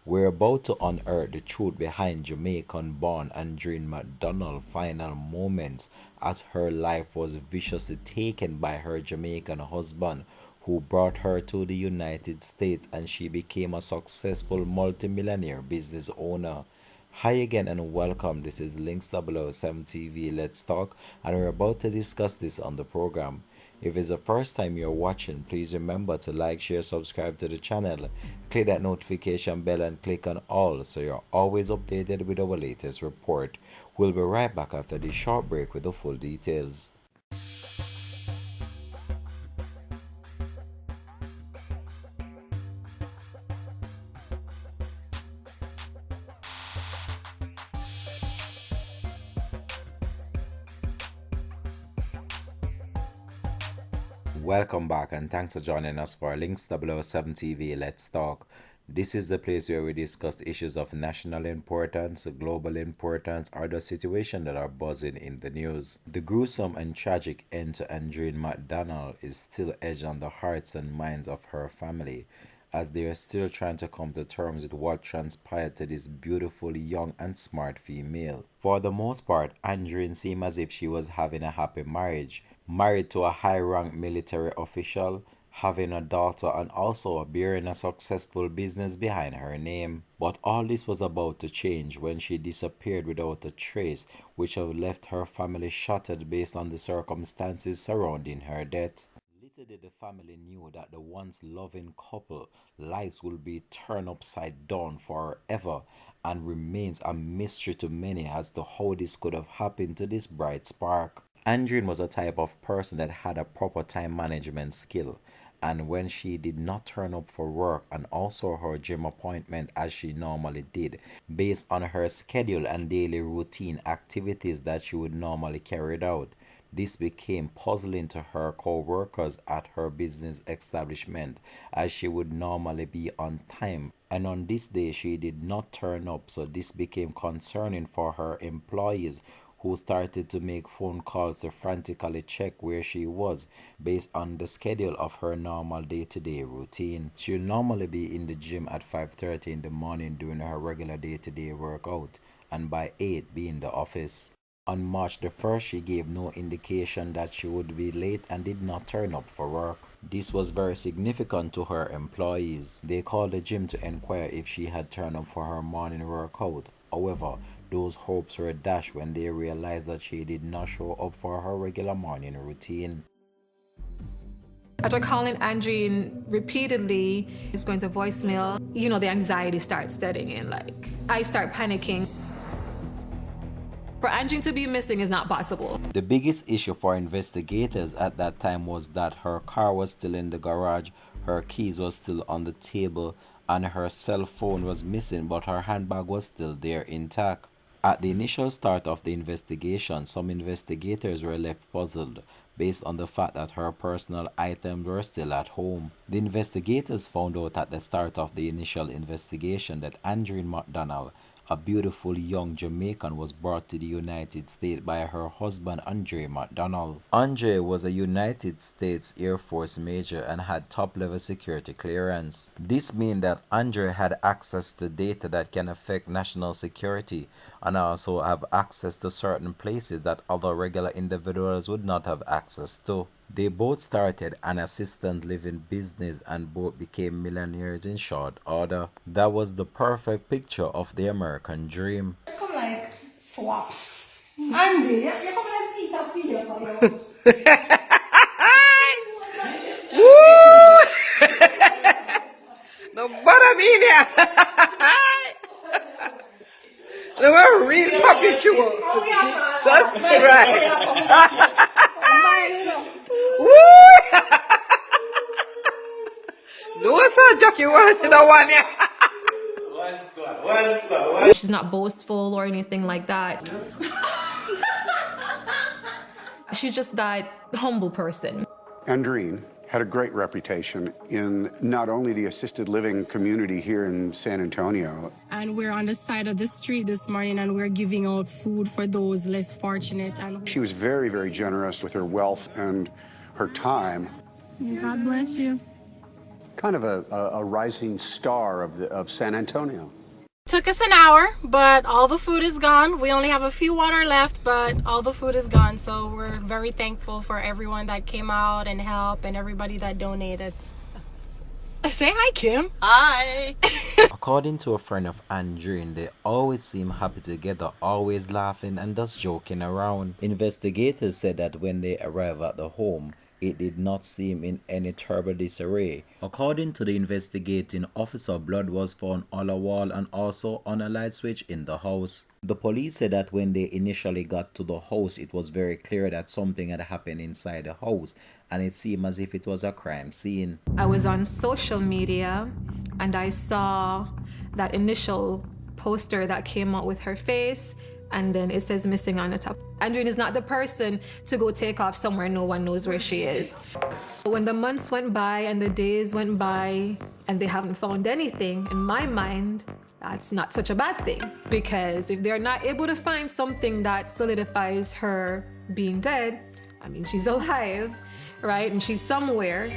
We're about to unearth the truth behind Jamaican-born Andreen McDonald's final moments as her life was viciously taken by her Jamaican husband who brought her to the United States and she became a successful multimillionaire business owner. Hi again and welcome. This is Links 007 TV Let's Talk and we're about to discuss this on the program. If it's the first time you're watching, please remember to like, share, subscribe to the channel, click that notification bell and click on all so you're always updated with our latest report. We'll be right back after this short break with the full details. Welcome back and thanks for joining us for Links 007 TV Let's Talk. This is the place where we discuss issues of national importance, global importance, or the situation that are buzzing in the news. The gruesome and tragic end to Andreen McDonald is still edged on the hearts and minds of her family, as they are still trying to come to terms with what transpired to this beautiful, young and smart female. For the most part, Andreen seemed as if she was having a happy marriage, married to a high-ranked military official, having a daughter and also bearing a successful business behind her name. But all this was about to change when she disappeared without a trace, which have left her family shattered based on the circumstances surrounding her death. Little did the family knew that the once loving couple lives will be turned upside down forever and remains a mystery to many as to how this could have happened to this bright spark. Andreen was a type of person that had a proper time management skill, and when she did not turn up for work and also her gym appointment as she normally did, based on her schedule and daily routine activities that she would normally carry out, this became puzzling to her co-workers at her business establishment as she would normally be on time. And on this day she did not turn up, so this became concerning for her employees who started to make phone calls to frantically check where she was based on the schedule of her normal day-to-day routine. She'll normally be in the gym at 5:30 in the morning doing her regular day-to-day workout and by 8 be in the office. On March the 1st, she gave no indication that she would be late and did not turn up for work. This was very significant to her employees. They called the gym to inquire if she had turned up for her morning workout. However, those hopes were dashed when they realized that she did not show up for her regular morning routine. After calling Andreen repeatedly, it's going to voicemail. You know, the anxiety starts setting in. Like, I start panicking. For Andreen to be missing is not possible. The biggest issue for investigators at that time was that her car was still in the garage, her keys was still on the table, and her cell phone was missing, but her handbag was still there intact. At the initial start of the investigation, some investigators were left puzzled based on the fact that her personal items were still at home. The investigators found out at the start of the initial investigation that Andreen McDonald, a beautiful young Jamaican, was brought to the United States by her husband Andreen McDonald. Andre was a United States Air Force major and had top-level security clearance. This means that Andre had access to data that can affect national security and also have access to certain places that other regular individuals would not have access to. They both started an assistant living business and both became millionaires in short order. That was the perfect picture of the American dream. Come like swaps. Andy, you come like Peter Peter for you. Woo! No butter me there. No more real puppy show. That's right. Woo! No, sir, Jockey wants to know one. She's not boastful or anything like that. She's just that humble person. Andreen had a great reputation in not only the assisted living community here in San Antonio. And we're on the side of the street this morning and we're giving out food for those less fortunate. And She was very, very generous with her wealth and her time. God bless you. kind of a rising star of San Antonio. Took us an hour, but all the food is gone. We only have a few water left, but all the food is gone. So we're very thankful for everyone that came out and helped and everybody that donated. Say hi, Kim. Hi. According to a friend of Andreen, they always seem happy together, always laughing and just joking around. Investigators said that when they arrived at the home, it did not seem in any terrible disarray. According to the investigating officer, blood was found on a wall and also on a light switch in the house. The police said that when they initially got to the house, it was very clear that something had happened inside the house, and it seemed as if it was a crime scene. I was on social media and I saw that initial poster that came out with her face, and then it says missing on the top. Andreen is not the person to go take off somewhere no one knows where she is. When the months went by and the days went by and they haven't found anything, in my mind, that's not such a bad thing. Because if they're not able to find something that solidifies her being dead, I mean, she's alive, right? And she's somewhere.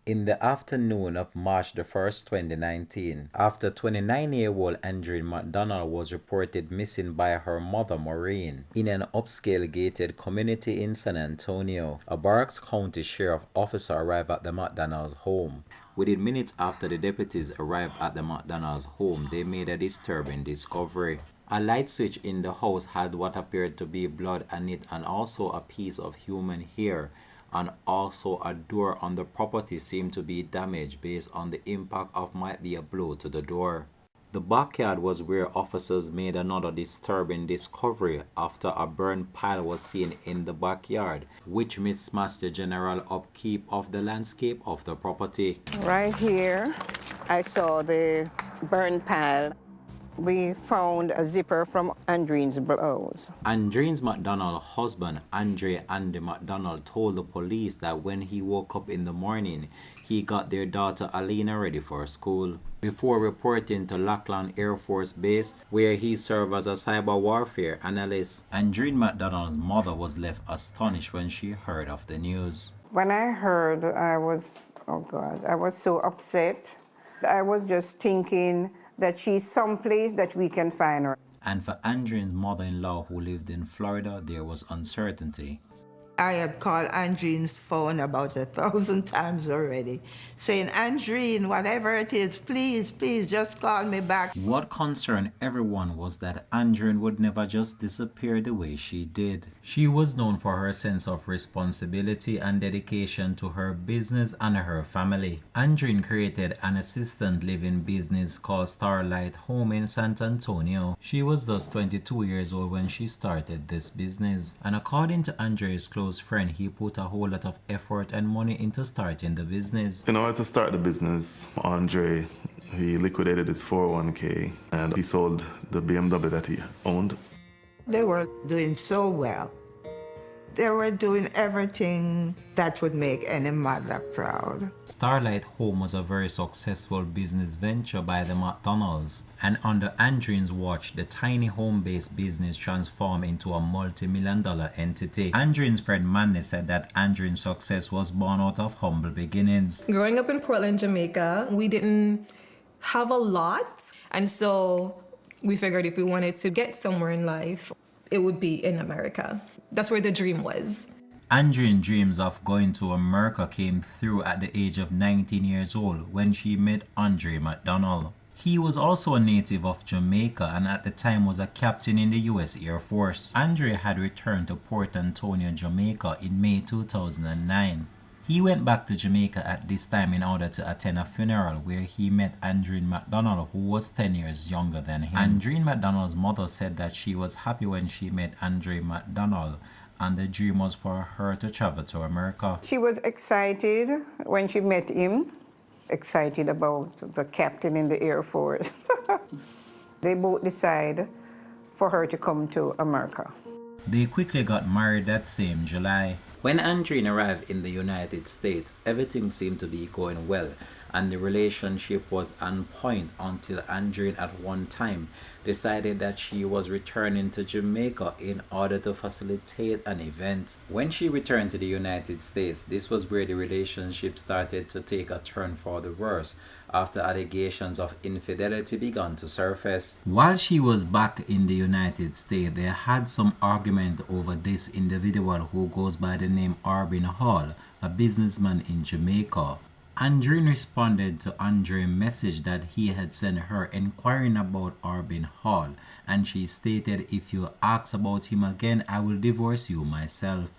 In the afternoon of March the 1st, 2019, after 29-year-old Andreen McDonald was reported missing by her mother Maureen in an upscale gated community in San Antonio, a Berks County Sheriff officer arrived at the McDonald's home. Within minutes after the deputies arrived at the McDonald's home, they made a disturbing discovery. A light switch in the house had what appeared to be blood on it and also a piece of human hair. And also a door on the property seemed to be damaged based on the impact of might be a blow to the door. The backyard was where officers made another disturbing discovery after a burned pile was seen in the backyard, which mismatched the general upkeep of the landscape of the property. Right here, I saw the burned pile. We found a zipper from Andreen's blouse. Andreen McDonald's husband, Andy McDonald, told the police that when he woke up in the morning, he got their daughter Alina ready for school. Before reporting to Lackland Air Force Base, where he served as a cyber warfare analyst, Andreen McDonald's mother was left astonished when she heard of the news. When I heard, I was so upset. I was just thinking that she's someplace that we can find her. And for Andreen's mother-in-law who lived in Florida, there was uncertainty. I had called Andreen's phone about 1,000 times already, saying, Andreen, whatever it is, please, please, just call me back. What concerned everyone was that Andreen would never just disappear the way she did. She was known for her sense of responsibility and dedication to her business and her family. Andreen created an assistant living business called Starlight Home in San Antonio. She was thus 22 years old when she started this business. And according to Andreen's close friend, he put a whole lot of effort and money into starting the business. In order to start the business, Andre, he liquidated his 401k and he sold the BMW that he owned. They were doing so well. They were doing everything that would make any mother proud. Starlight Home was a very successful business venture by the McDonalds, and under Andreen's watch, the tiny home-based business transformed into a multi-million-dollar entity. Andreen's friend Manny said that Andreen's success was born out of humble beginnings. Growing up in Portland, Jamaica, we didn't have a lot, and so we figured if we wanted to get somewhere in life, it would be in America. That's where the dream was. Andreen's dreams of going to America came through at the age of 19 years old when she met Andreen McDonald. He was also a native of Jamaica and at the time was a captain in the US Air Force. Andreen had returned to Port Antonio, Jamaica in May 2009. He went back to Jamaica at this time in order to attend a funeral where he met Andreen McDonald, who was 10 years younger than him. Andreen McDonald's mother said that she was happy when she met Andreen McDonald and the dream was for her to travel to America. She was excited when she met him, excited about the captain in the Air Force. They both decided for her to come to America. They quickly got married that same July. When Andreen arrived in the United States, everything seemed to be going well, and the relationship was on point until Andreen at one time decided that she was returning to Jamaica in order to facilitate an event. When she returned to the United States, this was where the relationship started to take a turn for the worse after allegations of infidelity began to surface. While she was back in the United States, they had some argument over this individual who goes by the name Arbin Hall, a businessman in Jamaica. Andreen responded to Andre's message that he had sent her inquiring about Arbin Hall, and she stated, "If you ask about him again, I will divorce you myself."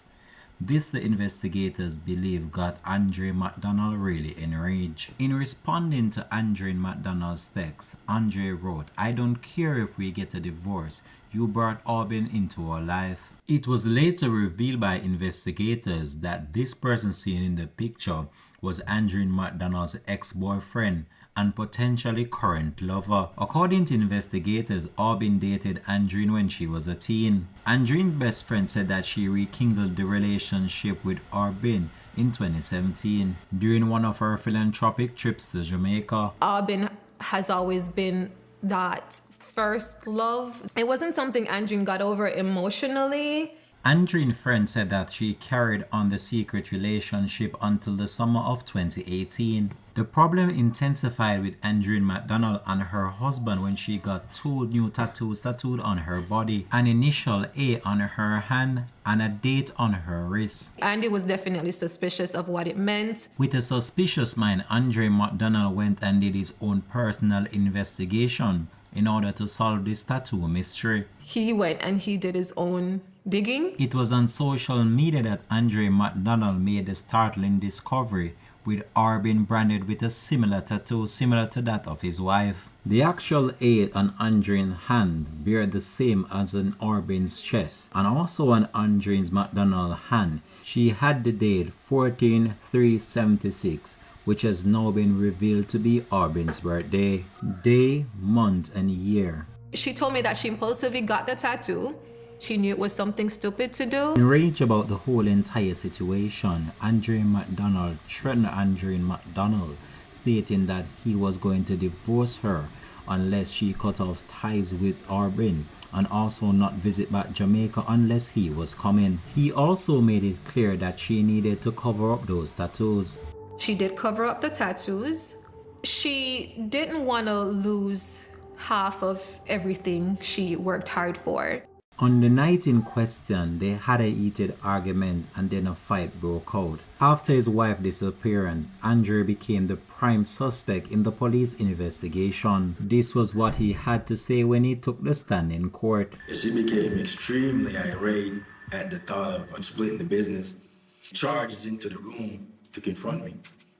This, the investigators believe, got Andreen McDonald really enraged. In responding to Andreen McDonald's text, Andre wrote, "I don't care if we get a divorce. You brought Arbin into our life." It was later revealed by investigators that this person seen in the picture was Andreen McDonald's ex-boyfriend and potentially current lover. According to investigators, Arbin dated Andreen when she was a teen. Andreen's best friend said that she rekindled the relationship with Arbin in 2017 during one of her philanthropic trips to Jamaica. Arbin has always been that first love. It wasn't something Andreen got over emotionally. Andreen's friend said that she carried on the secret relationship until the summer of 2018. The problem intensified with Andreen McDonald and her husband when she got 2 new tattoos tattooed on her body, an initial A on her hand and a date on her wrist. Andy was definitely suspicious of what it meant. With a suspicious mind, Andreen McDonald went and did his own personal investigation in order to solve this tattoo mystery. He went and he did his own digging. It was on social media that Andreen McDonald made the startling discovery with Arbin branded with a similar tattoo similar to that of his wife. The actual A on Andreen's hand bear the same as on Arbin's chest, and also on Andreen McDonald's hand she had the date 14/3/76, which has now been revealed to be Arbin's birthday, day, month and year. She told me that she impulsively got the tattoo. She knew it was something stupid to do. Enraged about the whole entire situation, Andreen McDonald threatened Andreen McDonald, stating that he was going to divorce her unless she cut off ties with Arbin and also not visit back Jamaica unless he was coming. He also made it clear that she needed to cover up those tattoos. She did cover up the tattoos. She didn't want to lose half of everything she worked hard for. On the night in question, they had a heated argument and then a fight broke out. After his wife's disappearance, Andre became the prime suspect in the police investigation. This was what he had to say when he took the stand in court. She became extremely irate at the thought of splitting the business. She charges into the room to confront me.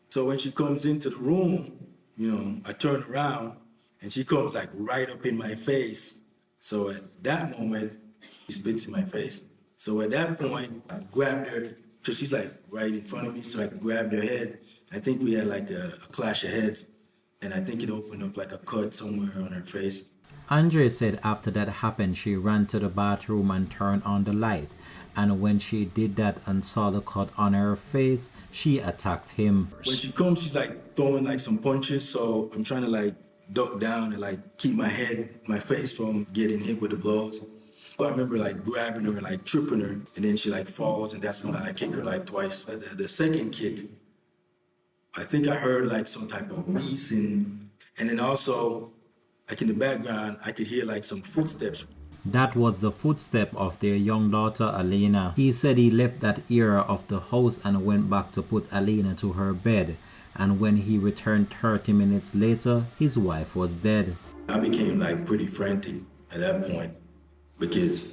So when she comes into the room, I turn around and she comes like right up in my face. So at that moment, she spits in my face. So at that point, I grabbed her, because she's like right in front of me, so I grabbed her head. I think we had like a clash of heads, and I think it opened up like a cut somewhere on her face. Andre said after that happened, she ran to the bathroom and turned on the light. And when she did that and saw the cut on her face, she attacked him. When she comes, she's like throwing like some punches, so I'm trying to like duck down and like keep my face from getting hit with the blows. I remember like grabbing her and like tripping her, and then she like falls, and that's when I kick her like twice. The second kick, I think I heard like some type of wheezing, and then also like in the background, I could hear like some footsteps. That was the footstep of their young daughter, Alina. He said he left that area of the house and went back to put Alina to her bed. And when he returned 30 minutes later, his wife was dead. I became like pretty frantic at that point because,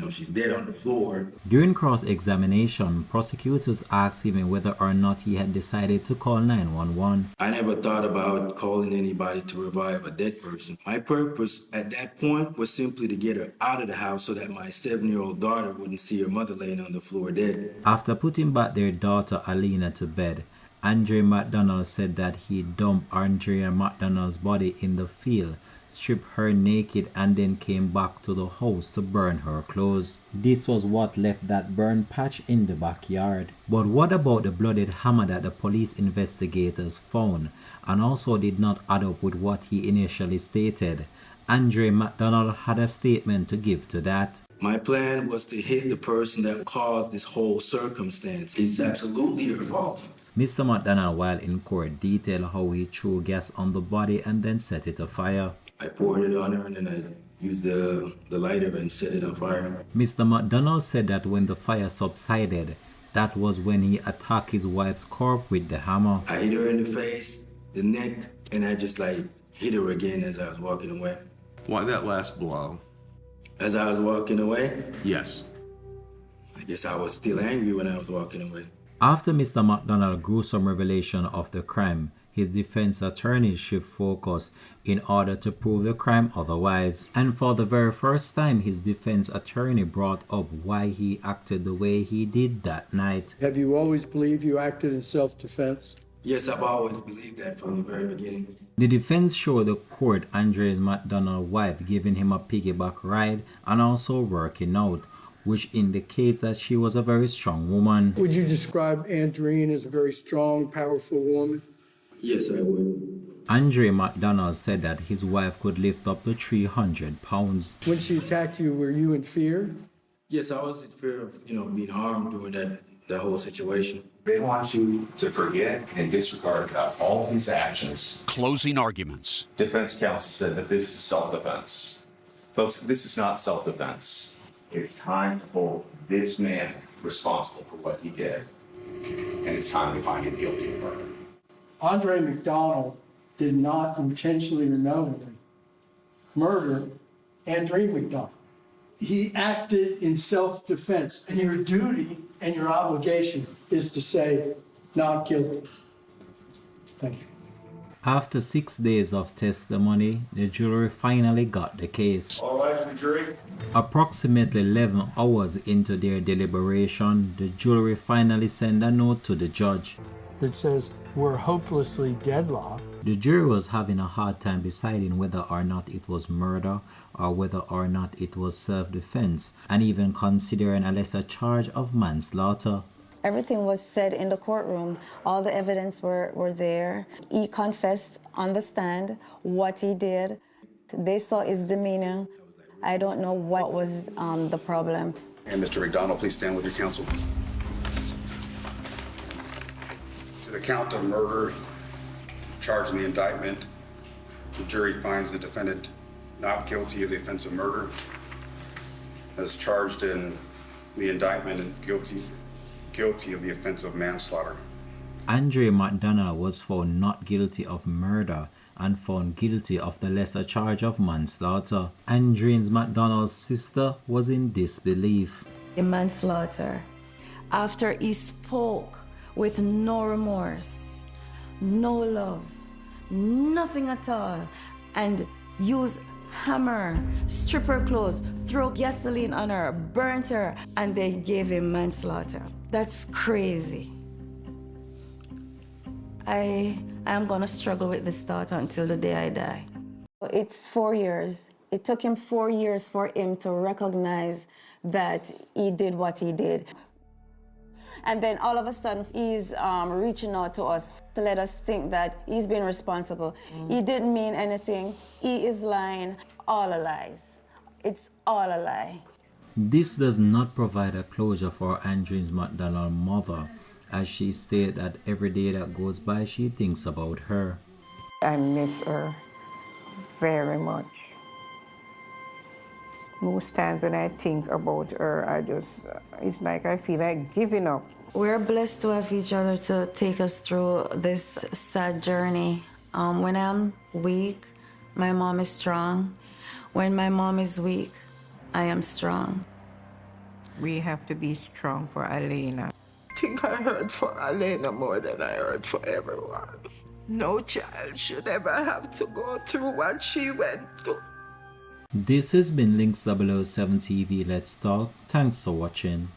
she's dead on the floor. During cross-examination, prosecutors asked him whether or not he had decided to call 911. I never thought about calling anybody to revive a dead person. My purpose at that point was simply to get her out of the house so that my 7-year-old daughter wouldn't see her mother laying on the floor dead. After putting back their daughter Alina to bed, Andreen McDonald said that he dumped Andreen McDonald's body in the field stripped her naked, and then came back to the house to burn her clothes. This was what left that burn patch in the backyard. But what about the bloodied hammer that the police investigators found and also did not add up with what he initially stated? Andreen McDonald had a statement to give to that. My plan was to hit the person that caused this whole circumstance. It's absolutely her fault. Mr. McDonald, while in court, detailed how he threw gas on the body and then set it afire. I poured it on her and then I used the lighter and set it on fire. Mr. McDonald said that when the fire subsided, that was when he attacked his wife's corpse with the hammer. I hit her in the face, the neck, and I just hit her again as I was walking away. Why that last blow? As I was walking away? Yes. I guess I was still angry when I was walking away. After Mr. McDonald's gruesome revelation of the crime, his defense attorney shift focus in order to prove the crime otherwise. And for the very first time, his defense attorney brought up why he acted the way he did that night. Have you always believed you acted in self-defense? Yes, I've always believed that from the very beginning. The defense showed the court Andreen McDonald's wife giving him a piggyback ride and also working out, which indicates that she was a very strong woman. Would you describe Andreen as a very strong, powerful woman? Yes, I would. Andreen McDonald said that his wife could lift up to 300 pounds. When she attacked you, were you in fear? Yes, I was in fear of, being harmed during that whole situation. They want you to forget and disregard all his actions. Closing arguments. Defense counsel said that this is self-defense. Folks, this is not self-defense. It's time to hold this man responsible for what he did. And it's time to find him guilty of murder. Andreen McDonald did not intentionally or knowingly murder Andreen McDonald. He acted in self-defense, and your duty and your obligation is to say, not guilty. Thank you. After 6 days of testimony, the jury finally got the case. All rise for the jury. Approximately 11 hours into their deliberation, the jury finally sent a note to the judge that says, we're hopelessly deadlocked. The jury was having a hard time deciding whether or not it was murder or whether or not it was self-defense, and even considering a lesser charge of manslaughter. Everything was said in the courtroom. All the evidence were there. He confessed on the stand what he did. They saw his demeanor. I don't know what was the problem. And Mr. McDonald, please stand with your counsel. To the count of murder charged in the indictment, the jury finds the defendant not guilty of the offense of murder, as charged in the indictment, and guilty of the offense of manslaughter. Andreen McDonald was found not guilty of murder and found guilty of the lesser charge of manslaughter. Andreen McDonald's sister was in disbelief. In manslaughter, after he spoke with no remorse, no love, nothing at all, and used hammer, strip her clothes, throw gasoline on her, burnt her, and they gave him manslaughter. That's crazy. I am gonna struggle with this thought until the day I die. It's 4 years. It took him 4 years for him to recognize that he did what he did. And then all of a sudden, he's reaching out to us to let us think that he's been responsible. He didn't mean anything. He is lying. All a lies. It's all a lie. This does not provide a closure for Andreen McDonald's mother, as she stated that every day that goes by, she thinks about her. I miss her very much. Most times when I think about her, it's like I feel like giving up. We're blessed to have each other to take us through this sad journey. When I'm weak, my mom is strong. When my mom is weak, I am strong. We have to be strong for Elena. I think I hurt for Elena more than I hurt for everyone. No child should ever have to go through what she went through. This has been Links 007 TV Let's Talk. Thanks for watching.